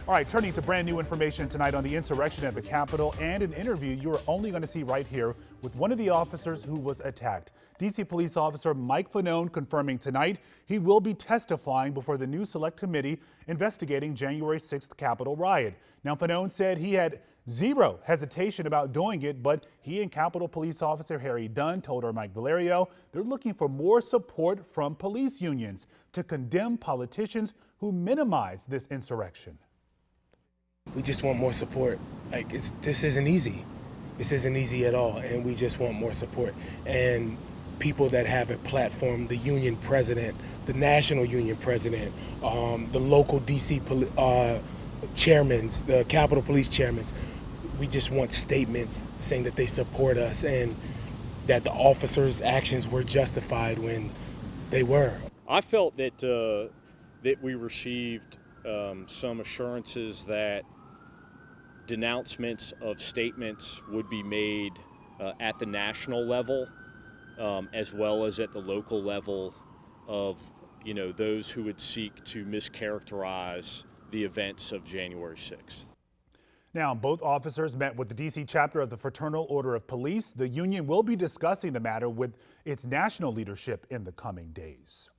All right, turning to brand new information tonight on the insurrection at the Capitol and an interview you are only going to see right here with one of the officers who was attacked. DC police officer Mike Fanone confirming tonight he will be testifying before the new select committee investigating January 6th Capitol riot. Now, Fanone said he had zero hesitation about doing it, but he and Capitol Police Officer Harry Dunn told our Mike Valerio they're looking for more support from police unions to condemn politicians who minimize this insurrection. We just want more support. This isn't easy. This isn't easy at all, and we just want more support. And people that have a platform, the union president, the national union president, the local DC chairmen, the Capitol Police chairmen, we just want statements saying that they support us and that the officers' actions were justified when they were. I felt that that we received some assurances that denouncements of statements would be made at the national level, as well as at the local level of, those who would seek to mischaracterize the events of January 6th. Now, both officers met with the D.C. chapter of the Fraternal Order of Police. The union will be discussing the matter with its national leadership in the coming days.